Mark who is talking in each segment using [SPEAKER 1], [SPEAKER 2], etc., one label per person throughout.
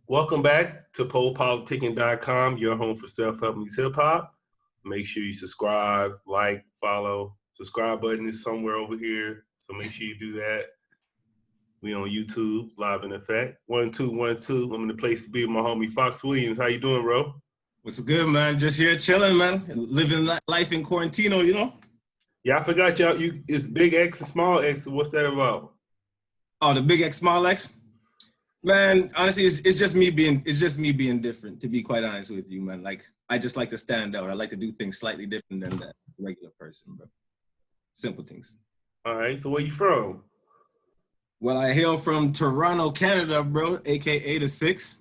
[SPEAKER 1] Welcome back to PoPolitickin.com, your home for self-help meets hip-hop. Make sure you subscribe, like, follow. Subscribe button is somewhere over here, so make sure you do that. We on YouTube, live in effect. 1-2-1-2. I'm in the place to be with my homie FoXx Williams. How you doing, bro?
[SPEAKER 2] What's good, man? Just here chilling, man. Living life in quarantino, you know?
[SPEAKER 1] Yeah, I forgot y'all. It's Big X and Small X. What's that about?
[SPEAKER 2] Oh, the Big X, Small X? Man, honestly, it's just me being different, to be quite honest with you, man. Like, I just like to stand out. I like to do things slightly different than that regular person, bro. Simple things.
[SPEAKER 1] All right, so where you from?
[SPEAKER 2] Well, I hail from Toronto, Canada, bro, aka the Six.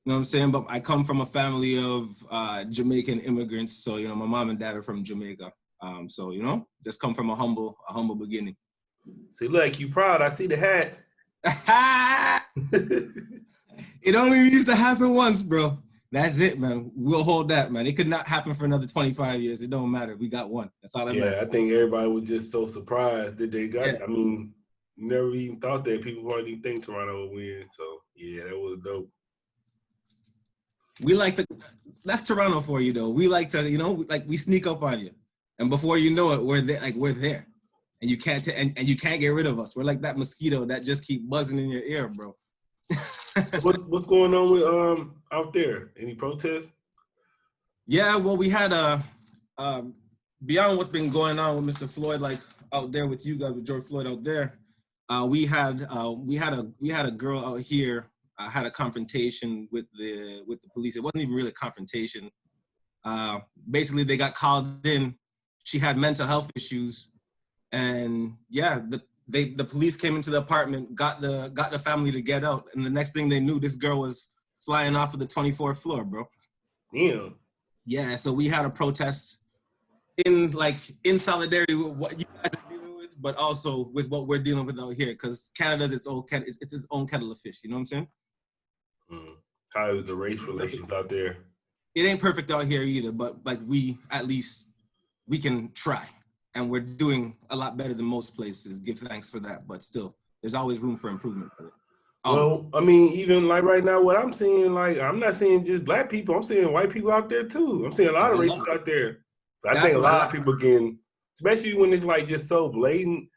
[SPEAKER 2] You know what I'm saying? But I come from a family of Jamaican immigrants. So, you know, my mom and dad are from Jamaica. So, you know, just come from a humble beginning.
[SPEAKER 1] See, look, you proud. I see the hat.
[SPEAKER 2] It only needs to happen once, bro. That's it, man. We'll hold that, man. It could not happen for another 25 years. It don't matter. We got one. That's all that matters.
[SPEAKER 1] Yeah, I think everybody was just so surprised that they got.
[SPEAKER 2] Yeah.
[SPEAKER 1] I mean, never even thought that people wouldn't even think Toronto would win. So yeah, that was dope.
[SPEAKER 2] We like to. That's Toronto for you, though. We like to, you know, like we sneak up on you, and before you know it, we're there. Like we're there, and you can't and you can't get rid of us. We're like that mosquito that just keep buzzing in your ear, bro.
[SPEAKER 1] What's going on with out there? Any protests?
[SPEAKER 2] Yeah, well, we had beyond what's been going on with Mr. Floyd, like out there with you guys, with George Floyd out there. We had a girl out here had a confrontation with the police. It wasn't even really a confrontation. Basically, they got called in. She had mental health issues, and yeah, the police came into the apartment, got the family to get out, and the next thing they knew, this girl was flying off of the 24th floor, bro.
[SPEAKER 1] Damn.
[SPEAKER 2] Yeah, so we had a protest in solidarity with what you guys are dealing with, but also with what we're dealing with out here, because Canada's its own kettle of fish. You know what I'm saying?
[SPEAKER 1] How is the race relations out there?
[SPEAKER 2] It ain't perfect out here either, but like we can try. And we're doing a lot better than most places. Give thanks for that. But still, there's always room for improvement.
[SPEAKER 1] Well, I mean, even like right now, what I'm seeing, like, I'm not seeing just black people. I'm seeing white people out there too. I'm seeing a lot of races out there. I think a lot of people getting, especially when it's like just so blatant.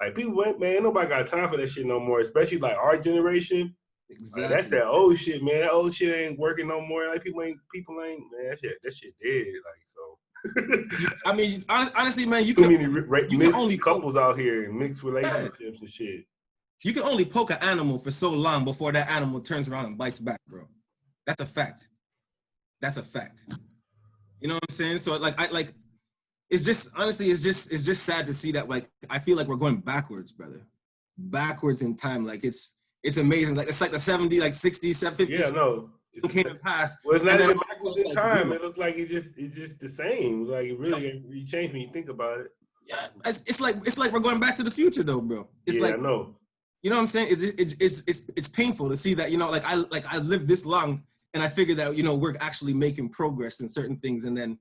[SPEAKER 1] Like people, man, nobody got time for that shit no more. Especially like our generation.
[SPEAKER 2] Exactly.
[SPEAKER 1] Like, that's that old shit, man. That old shit ain't working no more. Like people ain't, man. That shit dead. Like so.
[SPEAKER 2] I mean, honestly, man, you
[SPEAKER 1] too
[SPEAKER 2] can
[SPEAKER 1] many only couples out here and mixed relationships and shit.
[SPEAKER 2] You can only poke an animal for so long before that animal turns around and bites back, bro. That's a fact. That's a fact. You know what I'm saying? So it's just honestly, it's just sad to see that. Like, I feel like we're going backwards, brother. Backwards in time. Like it's amazing. Like it's like the 70s, like 60s, 50s.
[SPEAKER 1] Yeah, no.
[SPEAKER 2] It came past.
[SPEAKER 1] Well, it's not even backwards in time. It looks like it's just the same. Like it really changed when you think about it.
[SPEAKER 2] Yeah, it's like we're going back to the future though, bro. It's
[SPEAKER 1] I know.
[SPEAKER 2] You know what I'm saying? It's painful to see that, you know, like I lived this long and I figured that, you know, we're actually making progress in certain things, and then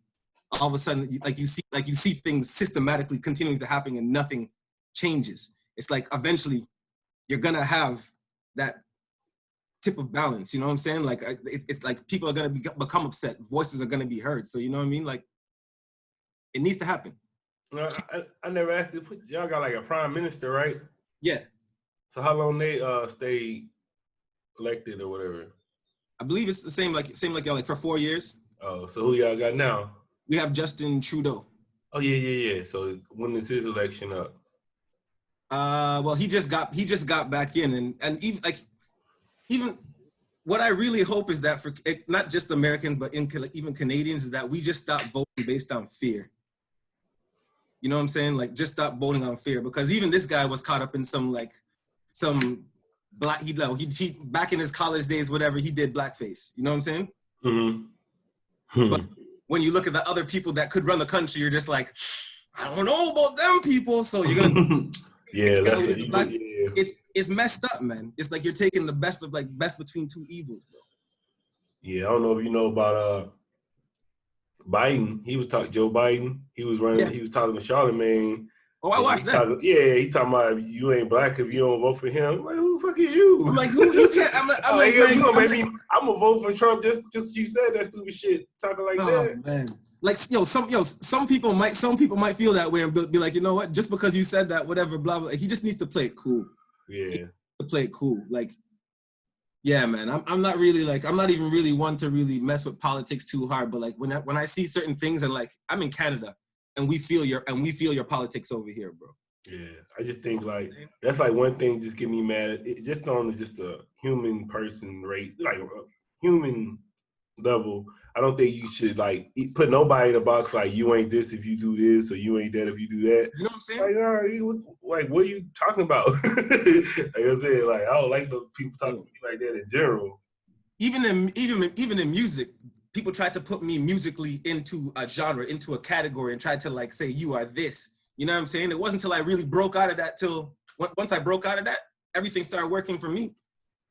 [SPEAKER 2] all of a sudden you see things systematically continuing to happen and nothing changes. It's like eventually you're gonna have that tip of balance, you know what I'm saying? Like it's like people are gonna become upset, voices are gonna be heard. So you know what I mean? Like it needs to happen.
[SPEAKER 1] No, I never asked if y'all got like a prime minister, right?
[SPEAKER 2] Yeah.
[SPEAKER 1] So how long they stay elected or whatever?
[SPEAKER 2] I believe it's the same like y'all, like for 4 years.
[SPEAKER 1] Oh, so who y'all got now?
[SPEAKER 2] We have Justin Trudeau.
[SPEAKER 1] Oh yeah. So when is his election up?
[SPEAKER 2] Well, he just got back in, and even what I really hope is that for not just Americans but even Canadians is that we just stop voting based on fear. You know what I'm saying? Like just stop voting on fear, because even this guy was caught up in some black, he back in his college days, whatever, he did blackface. You know what I'm saying?
[SPEAKER 1] Mm-hmm.
[SPEAKER 2] But when you look at the other people that could run the country, you're just like, I don't know about them people. So you're gonna It's messed up, man. It's like you're taking the best between two evils, bro.
[SPEAKER 1] Yeah, I don't know if you know about Biden. He was talking Joe Biden. He was running. Yeah. He was talking to Charlemagne,
[SPEAKER 2] Oh, I watched that.
[SPEAKER 1] He talking about you ain't black if you don't vote for him. I'm like, who the fuck is you?
[SPEAKER 2] I'm like, who? You can't. I'm like,
[SPEAKER 1] man, you gonna make me? I'm gonna vote for Trump just you said that stupid shit, talking like that.
[SPEAKER 2] Oh man, like some people might feel that way and be like, you know what? Just because you said that, whatever, blah blah. He just needs to play it cool.
[SPEAKER 1] Yeah,
[SPEAKER 2] to play it cool. Like, yeah, man. I'm not really like I'm not even really one to really mess with politics too hard. But like when I see certain things and like I'm in Canada and we feel your politics over here, bro.
[SPEAKER 1] Yeah, I just think like that's like one thing just get me mad. Just on just a human person rate, like a human level. I don't think you should like put nobody in a box like you ain't this if you do this or you ain't that if you do that.
[SPEAKER 2] You know what I'm saying?
[SPEAKER 1] Like what are you talking about? Like I said, like I don't like the people talking to me like that in general.
[SPEAKER 2] Even in music, people tried to put me musically into a genre, into a category, and tried to like say you are this. You know what I'm saying? It wasn't until I really broke out of that once I broke out of that, everything started working for me.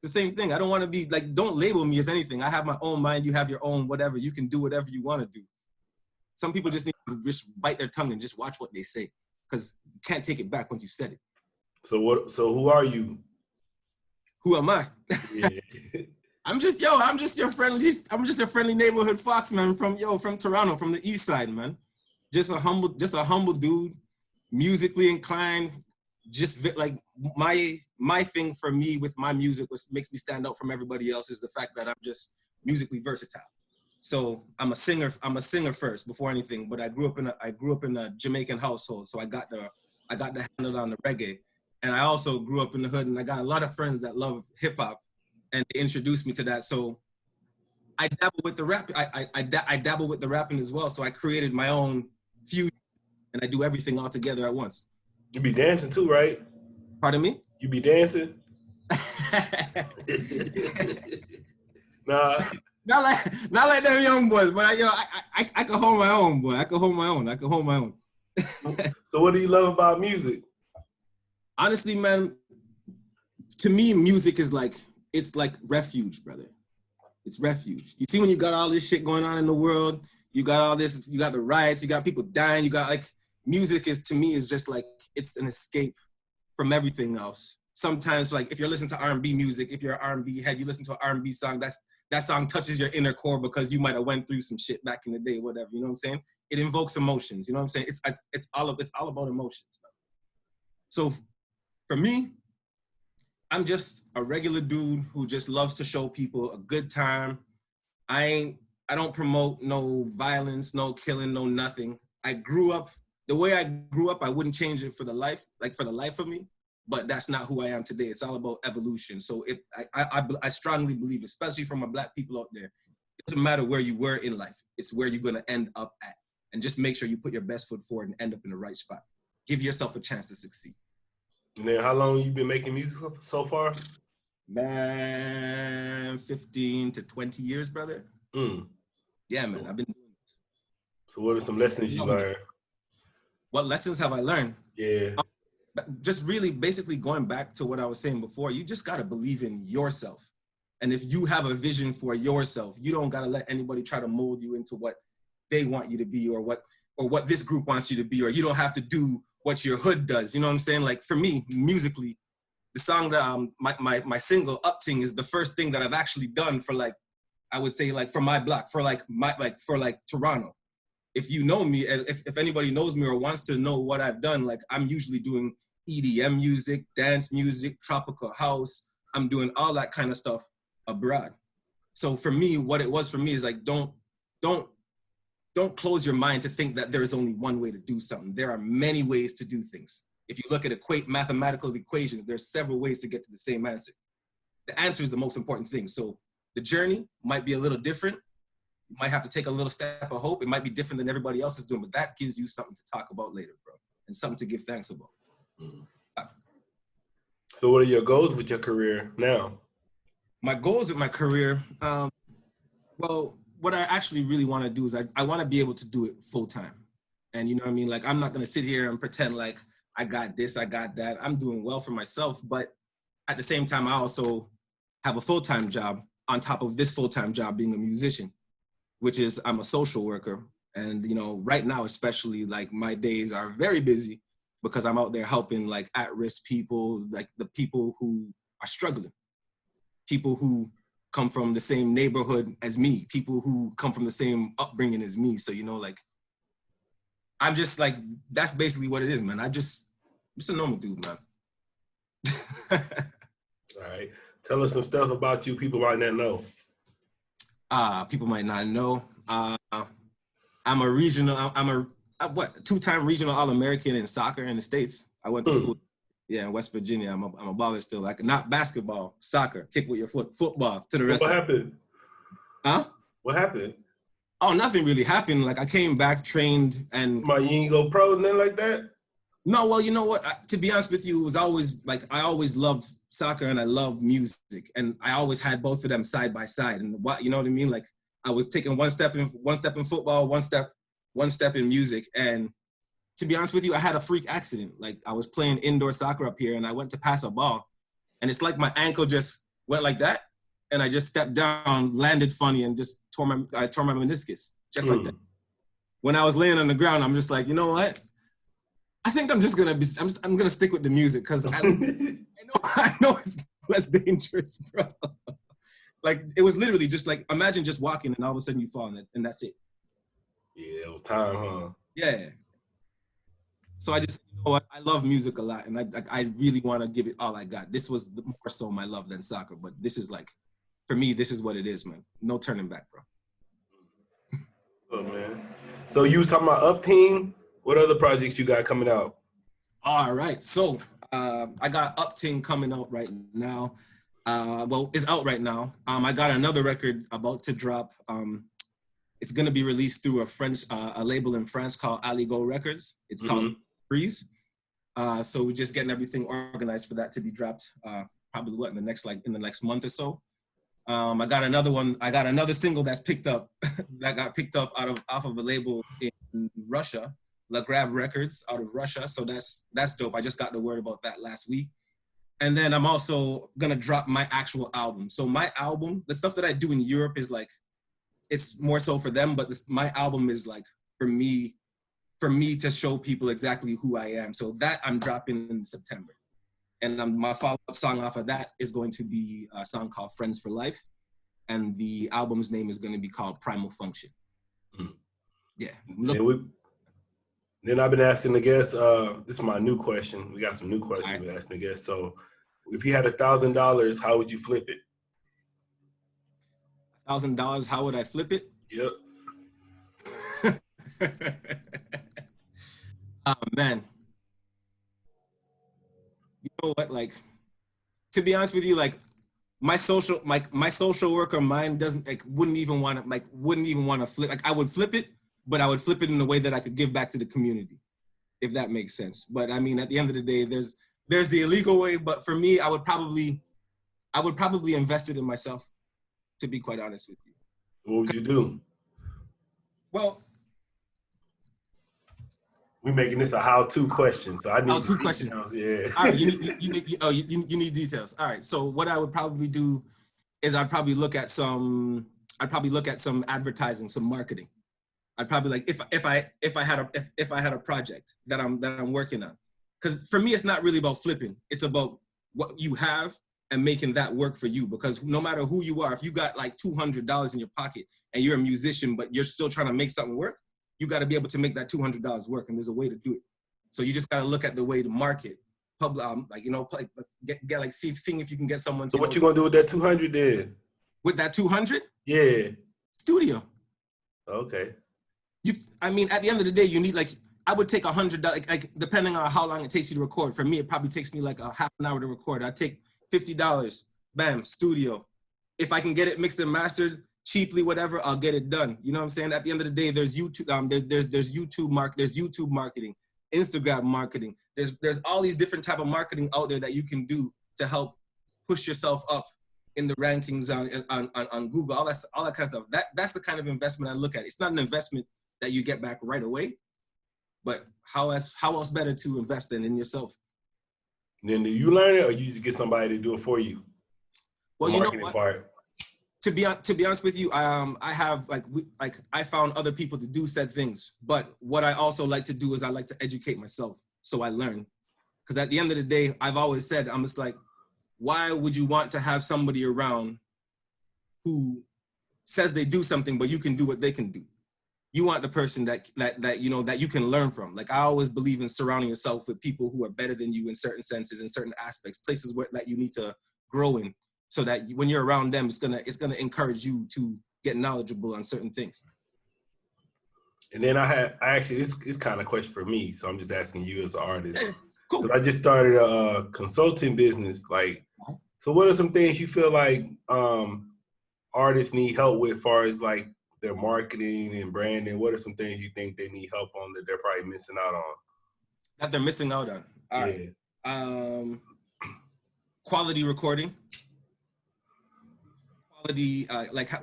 [SPEAKER 2] The same thing. I don't want to be like, don't label me as anything. I have my own mind. You have your own whatever. You can do whatever you want to do. Some people just need to just bite their tongue and just watch what they say because you can't take it back once you said it.
[SPEAKER 1] So who are you?
[SPEAKER 2] Who am I?
[SPEAKER 1] Yeah.
[SPEAKER 2] I'm just your friendly neighborhood FoXx man from Toronto, from the east side, man. Just a humble dude, musically inclined. Just like my thing for me with my music makes me stand out from everybody else is the fact that I'm just musically versatile. So I'm a singer first before anything, but I grew up in a Jamaican household, so I got the handle on the reggae. And I also grew up in the hood and I got a lot of friends that love hip hop and they introduced me to that. So I dabble with the rap. I dabble with the rapping as well. So I created my own fusion and I do everything all together at once.
[SPEAKER 1] You be dancing too, right?
[SPEAKER 2] Pardon me?
[SPEAKER 1] You be dancing? Nah.
[SPEAKER 2] Not like them young boys, but I can hold my own, boy. I can hold my own.
[SPEAKER 1] So what do you love about music?
[SPEAKER 2] Honestly, man, to me, music is like, it's like refuge, brother. It's refuge. You see, when you got all this shit going on in the world, you got all this, you got the riots, you got people dying, you got like, music is, to me, is just like, it's an escape from everything else. Sometimes, like, if you're listening to R&B music, if you're an R&B head, you listen to an R&B song, that song touches your inner core because you might have went through some shit back in the day, whatever, you know what I'm saying? It invokes emotions, you know what I'm saying? It's all about emotions, man. So, for me, I'm just a regular dude who just loves to show people a good time. I don't promote no violence, no killing, no nothing. The way I grew up, I wouldn't change it for the life of me, but that's not who I am today. It's all about evolution. So I strongly believe, especially from my Black people out there, it doesn't matter where you were in life. It's where you're gonna end up at. And just make sure you put your best foot forward and end up in the right spot. Give yourself a chance to succeed.
[SPEAKER 1] And then how long you been making music so far?
[SPEAKER 2] Man, 15 to 20 years, brother. Yeah, man, I've been doing this.
[SPEAKER 1] So what are some lessons you learned?
[SPEAKER 2] What lessons have I learned?
[SPEAKER 1] Yeah.
[SPEAKER 2] Just really basically going back to what I was saying before, you just got to believe in yourself. And if you have a vision for yourself, you don't got to let anybody try to mold you into what they want you to be or what this group wants you to be, or you don't have to do what your hood does. You know what I'm saying? Like for me, musically, the song that my single Upting is the first thing that I've actually done for like, I would say like for my block, for Toronto. If you know me, if anybody knows me or wants to know what I've done, like I'm usually doing EDM music, dance music, tropical house. I'm doing all that kind of stuff abroad. So for me, what it was for me is like, don't close your mind to think that there's only one way to do something. There are many ways to do things. If you look at mathematical equations, there's several ways to get to the same answer. The answer is the most important thing. So the journey might be a little different. You might have to take a little step of hope. It might be different than everybody else is doing, but that gives you something to talk about later, bro, and something to give thanks about.
[SPEAKER 1] So what are your goals with your career now?
[SPEAKER 2] My goals with my career, well, what I actually really want to do is I want to be able to do it full time. And you know what I mean? Like, I'm not going to sit here and pretend like I got this, I got that. I'm doing well for myself, but at the same time, I also have a full-time job on top of this full-time job being a musician, which is I'm a social worker. And, you know, right now, especially, like my days are very busy because I'm out there helping like at-risk people, like the people who are struggling, people who come from the same neighborhood as me, people who come from the same upbringing as me. So, you know, like, I'm just like, that's basically what it is, man. I'm just a normal dude, man.
[SPEAKER 1] All right. Tell us some stuff about you people might not know.
[SPEAKER 2] People might not know. I'm a two-time regional All-American in soccer in the States. I went to school, in West Virginia. I'm a baller still, like not basketball, soccer, kick with your foot, football to the rest.
[SPEAKER 1] What happened?
[SPEAKER 2] Huh?
[SPEAKER 1] What happened?
[SPEAKER 2] Oh, nothing really happened. Like I came back, trained, and
[SPEAKER 1] You ain't go pro, nothing like that?
[SPEAKER 2] No, well, you know what? To be honest with you, it was always like I always loved soccer and I loved music, and I always had both of them side by side. And what, you know what I mean? Like I was taking one step in football, one step in music. And to be honest with you, I had a freak accident. Like I was playing indoor soccer up here, and I went to pass a ball, and it's like my ankle just went like that, and I just stepped down, landed funny, and just tore my meniscus just like that. When I was laying on the ground, I'm just like, you know what? I think I'm gonna stick with the music because I know it's less dangerous, bro. Like it was literally just like, imagine just walking and all of a sudden you fall and that's it.
[SPEAKER 1] Yeah, it was time, huh?
[SPEAKER 2] Yeah. So I just, you know what, I love music a lot, and I really want to give it all I got. This was more so my love than soccer, but this is like, for me, this is what it is, man. No turning back, bro.
[SPEAKER 1] Oh man. So you was talking about Up Team. What other projects you got coming out?
[SPEAKER 2] All right, so I got Up Team coming out right now. Well, it's out right now. I got another record about to drop. It's gonna be released through a label in France called Aligo Records. It's called Freeze. So we're just getting everything organized for that to be dropped. Probably in the next month or so. I got another one. I got another single that's picked up that got picked up off of a label in Russia, La Grab Records out of Russia. So that's dope. I just got the word about that last week. And then I'm also gonna drop my actual album. So my album, the stuff that I do in Europe is like, it's more so for them, but my album is like for me to show people exactly who I am. So that I'm dropping in September. And my follow-up song off of that is going to be a song called Friends for Life. And the album's name is going to be called Primal Function. Yeah.
[SPEAKER 1] Then I've been asking the guests, this is my new question. We got some new questions we've been asking the guests. So if you had $1,000, how would you flip it?
[SPEAKER 2] $1,000, how would I flip it?
[SPEAKER 1] Yep.
[SPEAKER 2] Oh, man. You know what, like, to be honest with you, like my social worker mind wouldn't even want to flip. Like I would flip it, but I would flip it in a way that I could give back to the community, if that makes sense. But I mean, at the end of the day, there's the illegal way, but for me, I would probably invest it in myself, to be quite honest with you.
[SPEAKER 1] What would you do?
[SPEAKER 2] Well,
[SPEAKER 1] we're making this a how-to question, so I need
[SPEAKER 2] how-to question.
[SPEAKER 1] Yeah.
[SPEAKER 2] All right, you need details. All right, so what I would probably do is I'd probably look at some advertising, some marketing. I'd probably like if I had a project that I'm working on, because for me it's not really about flipping. It's about what you have and making that work for you. Because no matter who you are, if you got like $200 in your pocket and you're a musician but you're still trying to make something work, you got to be able to make that $200 work, and there's a way to do it. So you just got to look at the way to market, seeing if you can get someone.
[SPEAKER 1] So what you gonna do with that 200 then?
[SPEAKER 2] With that 200?
[SPEAKER 1] Yeah.
[SPEAKER 2] Studio.
[SPEAKER 1] Okay.
[SPEAKER 2] I mean, at the end of the day, you need I would take $100, like depending on how long it takes you to record. For me, it probably takes me like a half an hour to record. I'd take $50, bam, studio. If I can get it mixed and mastered cheaply, whatever, I'll get it done. You know what I'm saying? At the end of the day, there's YouTube, there's YouTube marketing, Instagram marketing. There's all these different type of marketing out there that you can do to help push yourself up in the rankings on Google, all that kind of stuff. That's the kind of investment I look at. It's not an investment that you get back right away, but how else better to invest in yourself?
[SPEAKER 1] Then do you learn it, or you just get somebody to do it for you?
[SPEAKER 2] Well, you know what? Part. To be honest with you, I have I found other people to do said things, but what I also like to do is I like to educate myself. so I learn. Because at the end of the day, I've always said, I'm just like, why would you want to have somebody around who says they do something, but you can do what they can do? You want the person that you know, that you can learn from. Like, I always believe in surrounding yourself with people who are better than you in certain senses, in certain aspects, places where that you need to grow in, so that when you're around them, it's gonna encourage you to get knowledgeable on certain things.
[SPEAKER 1] And then it's kind of a question for me, so I'm just asking you as an artist.
[SPEAKER 2] Yeah, cool.
[SPEAKER 1] I just started a consulting business. Like, so what are some things you feel like artists need help with, as far as like their marketing and branding? What are some things you think they need help on that they're probably missing out on?
[SPEAKER 2] That they're missing out on. All right. Quality recording. Quality,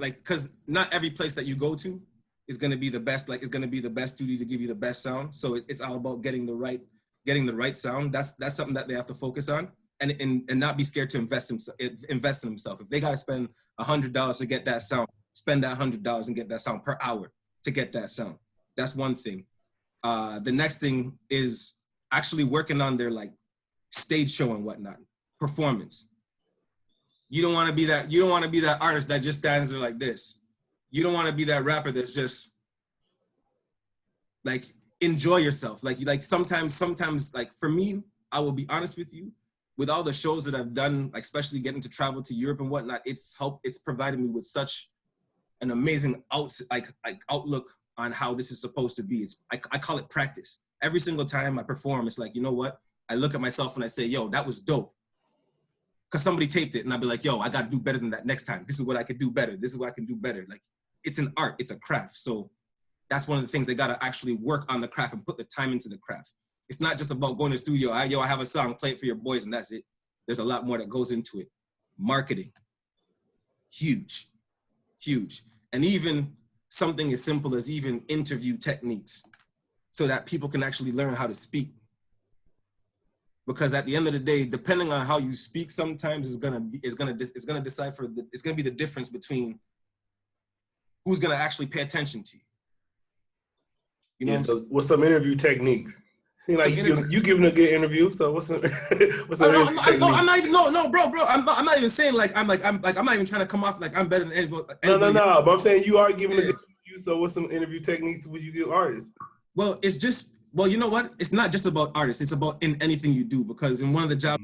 [SPEAKER 2] because not every place that you go to is going to be the best. Like, it's going to be the best studio to give you the best sound. So it's all about getting the right sound. That's something that they have to focus on, and not be scared to invest in themselves. If they got to spend $100 to get that sound, spend that $100 and get that sound per hour to get that sound. That's one thing. The next thing is actually working on their like stage show and whatnot, performance. You don't want to be that artist that just stands there like this. You don't want to be that rapper that's just like, enjoy yourself. Like sometimes like, for me, I will be honest with you, with all the shows that I've done, like especially getting to travel to Europe and whatnot, it's provided me with such an amazing outlook on how this is supposed to be. I call it practice. Every single time I perform, it's like, you know what? I look at myself and I say, yo, that was dope. Because somebody taped it, and I'll be like, yo, I got to do better than that next time. This is what I could do better. This is what I can do better. Like, it's an art, it's a craft. So that's one of the things they got to actually work on the craft and put the time into the craft. It's not just about going to the studio, I have a song, play it for your boys, and that's it. There's a lot more that goes into it. Marketing, huge. And even something as simple as even interview techniques, so that people can actually learn how to speak. Because at the end of the day, depending on how you speak, sometimes it's gonna be the difference between who's gonna actually pay attention to you. You know,
[SPEAKER 1] so what's some interview techniques? Seem like you giving a good interview. So what's some
[SPEAKER 2] I'm not even bro. I'm not even saying I'm not even trying to come off like I'm better than anybody.
[SPEAKER 1] No. But I'm saying you are giving a good interview. So what's some interview techniques would you give artists?
[SPEAKER 2] Well, you know what? It's not just about artists. It's about in anything you do. Because in one of the jobs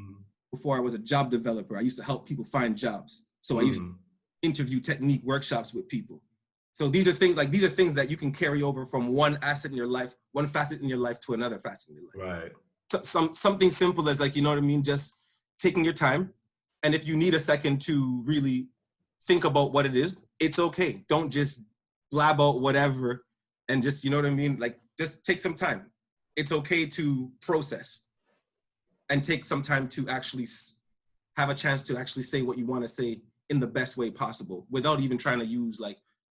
[SPEAKER 2] before, I was a job developer. I used to help people find jobs. So I used to interview technique workshops with people. So these are things that you can carry over from one facet in your life to another facet in your life.
[SPEAKER 1] Right.
[SPEAKER 2] So, something simple as, like, you know what I mean? Just taking your time. And if you need a second to really think about what it is, it's okay. Don't just blab out whatever and just, you know what I mean? Like, just take some time. It's okay to process and take some time to actually have a chance to actually say what you want to say in the best way possible, without even trying to use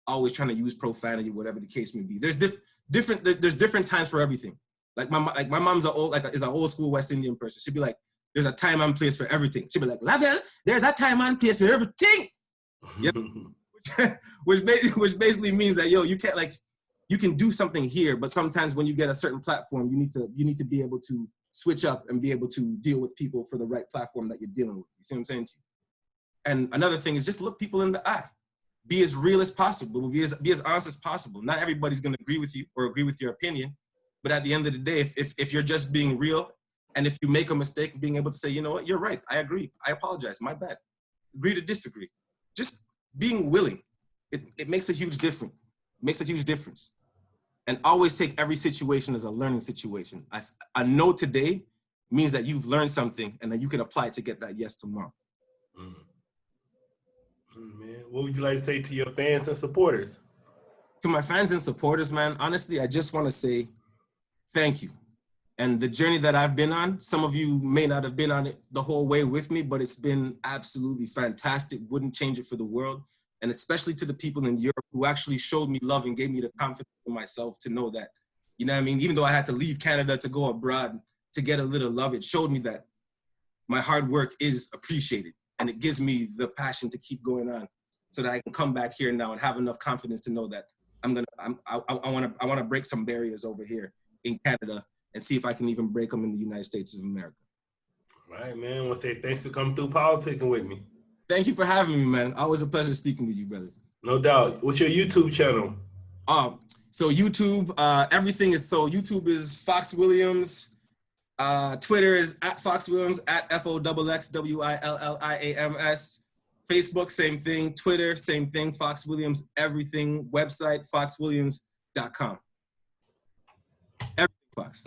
[SPEAKER 2] always trying to use profanity, whatever the case may be. There's different times for everything. Like my mom's is an old school West Indian person. She'd be like, there's a time and place for everything. She'd be like, Lavelle, there's a time and place for everything. Yep. which basically means that, yo, you can't, like, you can do something here, but sometimes when you get a certain platform, you need to be able to switch up and be able to deal with people for the right platform that you're dealing with. You see what I'm saying to you? And another thing is just look people in the eye. Be as real as possible. Be as honest as possible. Not everybody's going to agree with you or agree with your opinion, but at the end of the day, if you're just being real, and if you make a mistake, being able to say, you know what, you're right, I agree, I apologize, my bad. Agree to disagree. Just being willing, it makes a huge difference. Makes a huge difference. And always take every situation as a learning situation. A no today means that you've learned something and that you can apply it to get that yes tomorrow.
[SPEAKER 1] Man, what would you like to say to your fans and supporters?
[SPEAKER 2] To my fans and supporters, man, honestly, I just want to say thank you. And the journey that I've been on, some of you may not have been on it the whole way with me, but it's been absolutely fantastic. Wouldn't change it for the world. And especially to the people in Europe who actually showed me love and gave me the confidence in myself to know that, you know what I mean? Even though I had to leave Canada to go abroad to get a little love, it showed me that my hard work is appreciated. And it gives me the passion to keep going on, so that I can come back here now and have enough confidence to know that I want to break some barriers over here in Canada and see if I can even break them in the United States of America.
[SPEAKER 1] All right, man. I want to say thanks for coming through politicking with me.
[SPEAKER 2] Thank you for having me, man. Always a pleasure speaking with you, brother.
[SPEAKER 1] No doubt. What's your YouTube channel?
[SPEAKER 2] So YouTube, everything is, so YouTube is FoXx Williams. Twitter is @FoXxWilliams, @FoXxWilliams. Facebook, same thing. Twitter, same thing. FoXx Williams, everything. Website, foxxwilliams.com. Everything FoXx.